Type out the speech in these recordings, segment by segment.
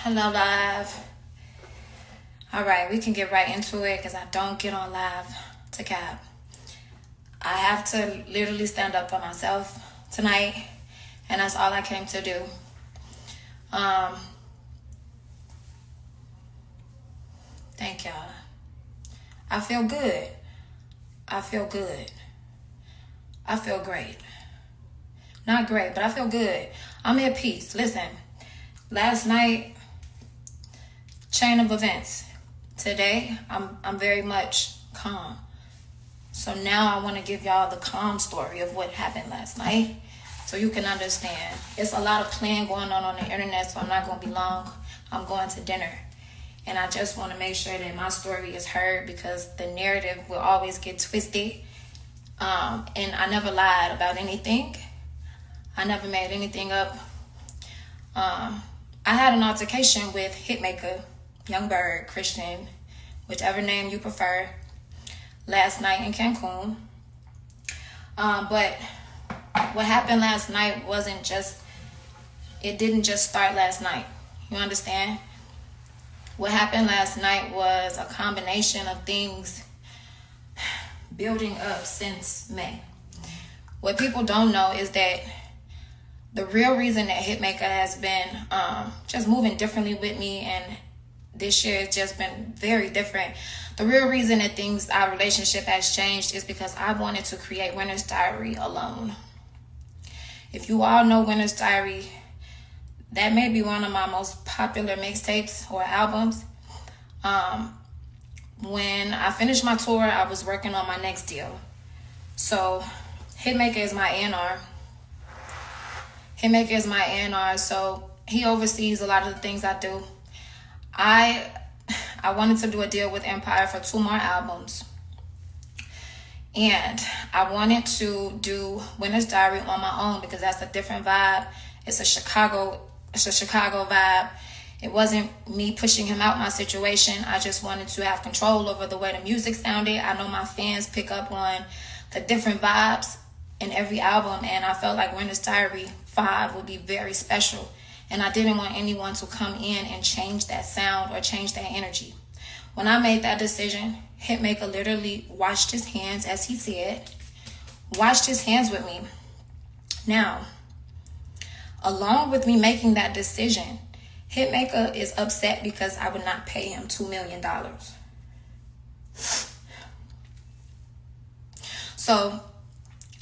Hello, live. All right, we can get right into it because I don't get on live to cap. I have to literally stand up for myself tonight, and that's all I came to do. Thank y'all. I feel good. I feel good. I feel great. Not great, but I feel good. I'm at peace. Listen, last night, chain of events. Today, I'm very much calm. So now I want to give y'all the calm story of what happened last night so you can understand. It's a lot of playing going on the internet, so I'm not going to be long. I'm going to dinner. And I just want to make sure that my story is heard because the narrative will always get twisted. And I never lied about anything. I never made anything up. I had an altercation with Hitmaka, Lil Burg, Christian, whichever name you prefer, last night in Cancun. But what happened last night didn't just start last night. You understand? What happened last night was a combination of things building up since May. What people don't know is that the real reason that Hitmaka has been just moving differently with me, and this year has just been very different. The real reason that our relationship has changed is because I wanted to create Winter's Diary alone. If you all know Winter's Diary, that may be one of my most popular mixtapes or albums. When I finished my tour, I was working on my next deal. So Hitmaka is my A&R. Hitmaka is my A&R, so he oversees a lot of the things I do. I wanted to do a deal with Empire for 2 more albums. And I wanted to do Winter's Diary on my own because that's a different vibe. It's a Chicago vibe. It wasn't me pushing him out my situation. I just wanted to have control over the way the music sounded. I know my fans pick up on the different vibes in every album, and I felt like Winter's Diary 5 would be very special. And I didn't want anyone to come in and change that sound or change that energy. When I made that decision, Hitmaka literally washed his hands, as he said, washed his hands with me. Now, along with me making that decision, Hitmaka is upset because I would not pay him $2 million. So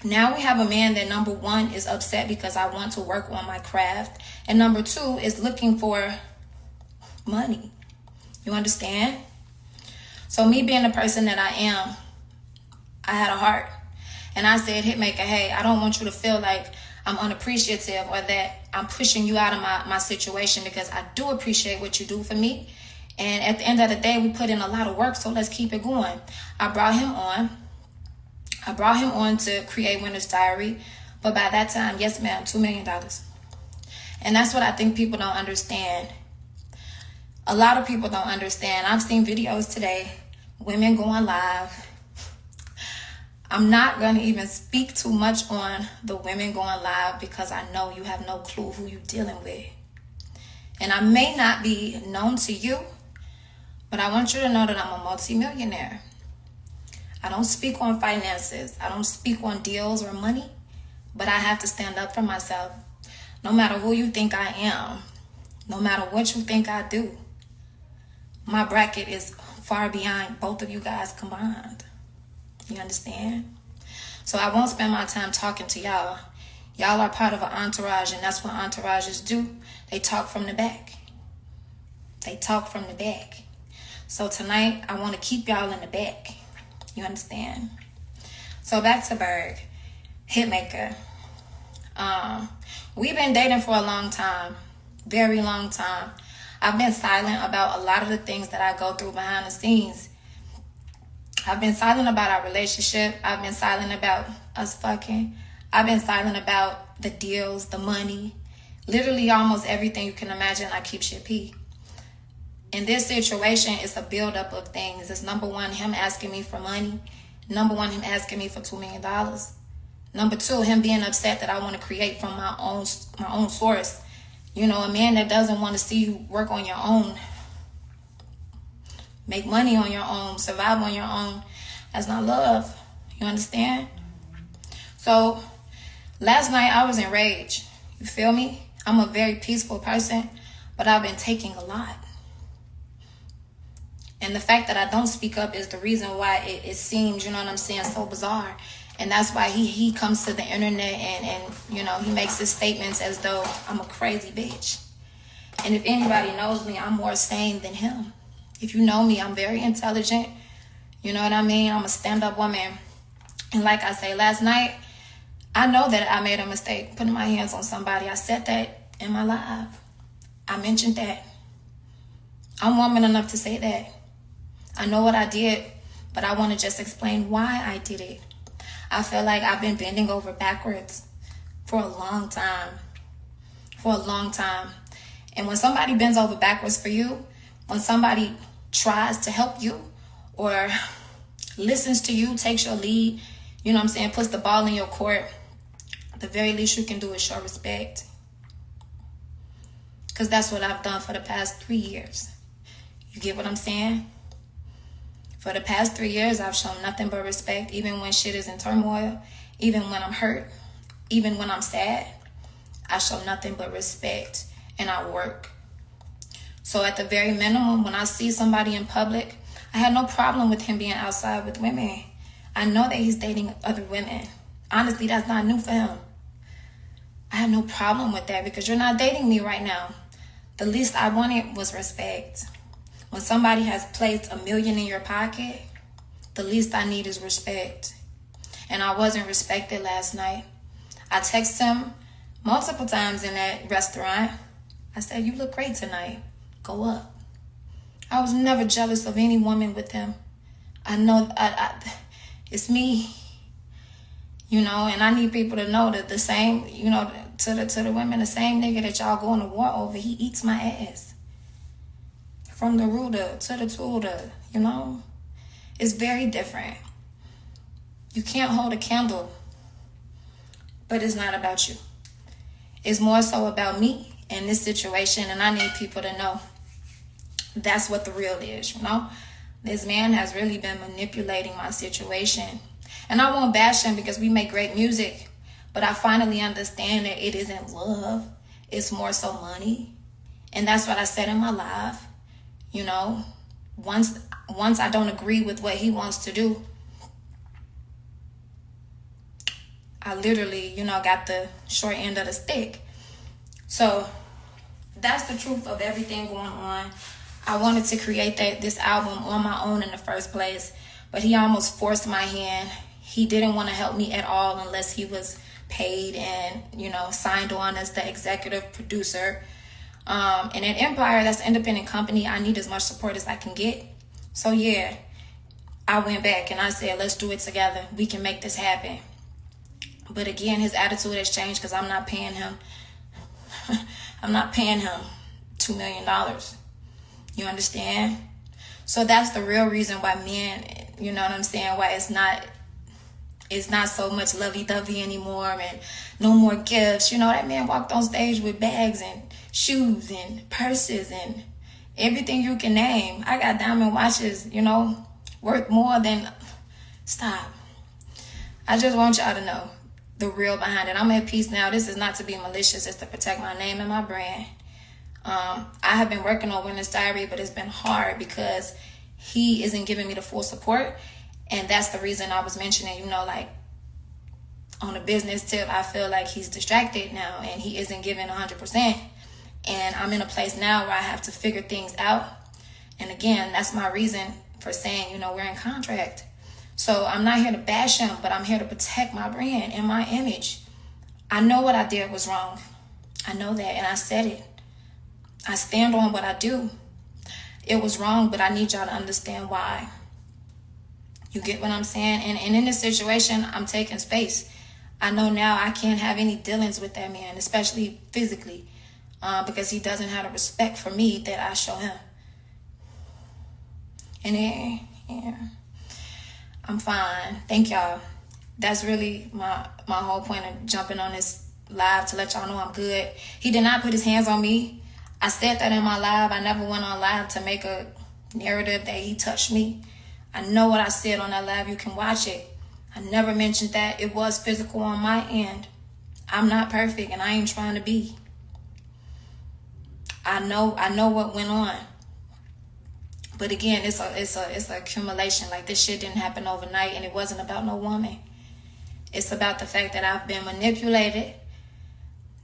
now we have a man that, number one, is upset because I want to work on my craft. And number two, is looking for money. You understand? So me being the person that I am, I had a heart. And I said, Hitmaka, hey, I don't want you to feel like I'm unappreciative or that I'm pushing you out of my situation, because I do appreciate what you do for me. And at the end of the day, we put in a lot of work, so let's keep it going. I brought him on to create Winter's Diary. But by that time, yes, ma'am, $2 million. And that's what I think people don't understand. A lot of people don't understand. I've seen videos today, women going live. I'm not going to even speak too much on the women going live because I know you have no clue who you're dealing with. And I may not be known to you, but I want you to know that I'm a multimillionaire. I don't speak on finances. I don't speak on deals or money, but I have to stand up for myself. No matter who you think I am, no matter what you think I do, my bracket is far beyond both of you guys combined. You understand? So I won't spend my time talking to y'all. Y'all are part of an entourage, and that's what entourages do. They talk from the back. They talk from the back. So tonight, I want to keep y'all in the back. You understand? So back to Burg. Hitmaka. We've been dating for a long time. Very long time. I've been silent about a lot of the things that I go through behind the scenes. I've been silent about our relationship. I've been silent about us fucking. I've been silent about the deals, the money. Literally almost everything you can imagine, I keep shit pee. In this situation, it's a buildup of things. It's number one, him asking me for money. Number one, him asking me for $2 million. Number two, him being upset that I want to create from my own source You know, a man that doesn't want to see you work on your own, make money on your own, survive on your own, that's not love. You understand? So last night I was enraged. You feel me? I'm a very peaceful person, but I've been taking a lot. And the fact that I don't speak up is the reason why it seems, you know what I'm saying, so bizarre. And that's why he comes to the internet and you know, he makes his statements as though I'm a crazy bitch. And if anybody knows me, I'm more sane than him. If you know me, I'm very intelligent. You know what I mean? I'm a stand-up woman. And like I say, last night, I know that I made a mistake putting my hands on somebody. I said that in my live. I mentioned that. I'm woman enough to say that. I know what I did, but I want to just explain why I did it. I feel like I've been bending over backwards for a long time. For a long time. And when somebody bends over backwards for you, when somebody tries to help you or listens to you, takes your lead, you know what I'm saying, puts the ball in your court, the very least you can do is show respect. Because that's what I've done for the past 3 years. You get what I'm saying? For the past 3 years, I've shown nothing but respect, even when shit is in turmoil, even when I'm hurt, even when I'm sad. I show nothing but respect, and I work. So at the very minimum, when I see somebody in public, I had no problem with him being outside with women. I know that he's dating other women. Honestly, that's not new for him. I have no problem with that because you're not dating me right now. The least I wanted was respect. When somebody has placed $1 million in your pocket, the least I need is respect. And I wasn't respected last night. I texted him multiple times in that restaurant. I said, "You look great tonight. Go up." I was never jealous of any woman with him. I know it's me, you know, and I need people to know that the same, you know, to the women, the same nigga that y'all going to war over, he eats my ass. From the rooter to the tutor, you know? It's very different. You can't hold a candle, but it's not about you. It's more so about me in this situation, and I need people to know that's what the real is, you know? This man has really been manipulating my situation. And I won't bash him because we make great music, but I finally understand that it isn't love. It's more so money. And that's what I said in my live. You know, once I don't agree with what he wants to do, I literally, you know, got the short end of the stick. So that's the truth of everything going on. I wanted to create this album on my own in the first place, but he almost forced my hand. He didn't want to help me at all unless he was paid and, you know, signed on as the executive producer. And at Empire, that's an independent company, I need as much support as I can get. So yeah, I went back and I said, let's do it together. We can make this happen. But again, his attitude has changed because I'm not paying him. I'm not paying him $2 million. You understand? So that's the real reason why men, you know what I'm saying, why it's not so much lovey-dovey anymore and no more gifts. You know, that man walked on stage with bags and shoes and purses and everything you can name. I got diamond watches, you know, worth more than... Stop. I just want y'all to know the real behind it. I'm at peace now. This is not to be malicious. It's to protect my name and my brand. I have been working on Women's Diary, but it's been hard because he isn't giving me the full support. And that's the reason I was mentioning, you know, like on a business tip, I feel like he's distracted now and he isn't giving 100%. And I'm in a place now where I have to figure things out. And again, that's my reason for saying, you know, we're in contract. So I'm not here to bash him, but I'm here to protect my brand and my image. I know what I did was wrong. I know that, and I said it. I stand on what I do. It was wrong, but I need y'all to understand why. You get what I'm saying? And in this situation, I'm taking space. I know now I can't have any dealings with that man, especially physically, because he doesn't have the respect for me that I show him. And then, yeah, I'm fine. Thank y'all. That's really my whole point of jumping on this live to let y'all know I'm good. He did not put his hands on me. I said that in my live. I never went on live to make a narrative that he touched me. I know what I said on that live. You can watch it. I never mentioned that. It was physical on my end. I'm not perfect, and I ain't trying to be. I know what went on. But again, it's a accumulation. Like, this shit didn't happen overnight, and it wasn't about no woman. It's about the fact that I've been manipulated,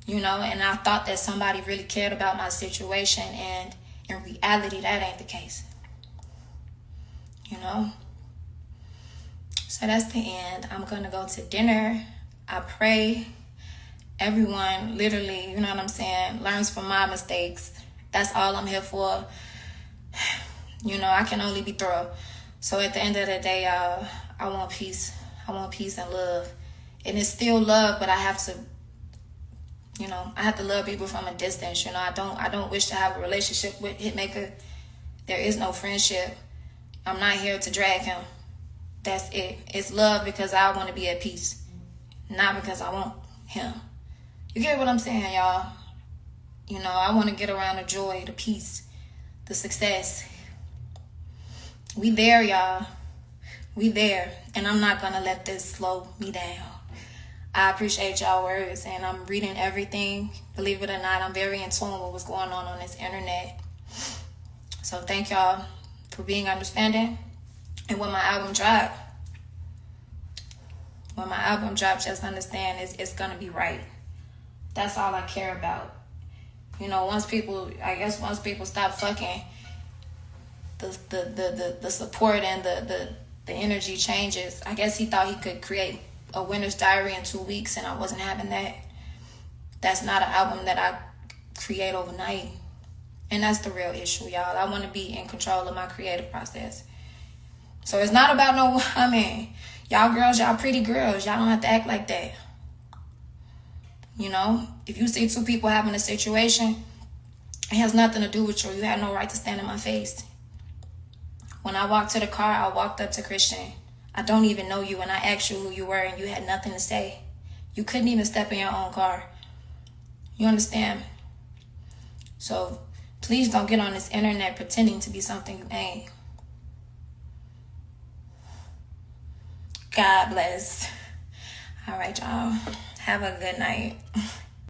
you know, and I thought that somebody really cared about my situation, and in reality, that ain't the case. You know? So that's the end. I'm going to go to dinner. I pray everyone literally, you know what I'm saying, learns from my mistakes. That's all I'm here for. You know, I can only be thorough. So at the end of the day, I want peace. I want peace and love. And it's still love, but I have to, you know, I have to love people from a distance. You know, I don't wish to have a relationship with Hitmaka. There is no friendship. I'm not here to drag him. That's it. It's love because I want to be at peace, not because I want him. You get what I'm saying, y'all? You know, I want to get around the joy, the peace, the success. We there, y'all. We there. And I'm not going to let this slow me down. I appreciate y'all words, and I'm reading everything. Believe it or not, I'm very in tune with what's going on this internet. So thank y'all for being understanding. And when my album drops, just understand it's going to be right. That's all I care about. You know, once people stop fucking, the support and the energy changes. I guess he thought he could create a winner's diary in 2 weeks, and I wasn't having that. That's not an album that I create overnight. And that's the real issue, y'all. I want to be in control of my creative process. So it's not about no, I mean, y'all girls, y'all pretty girls. Y'all don't have to act like that. You know, if you see two people having a situation, it has nothing to do with you. You have no right to stand in my face. When I walked to the car, I walked up to Christian. I don't even know you, and I asked you who you were, and you had nothing to say. You couldn't even step in your own car. You understand? So please don't get on this internet pretending to be something you ain't. God bless. All right, y'all. Have a good night.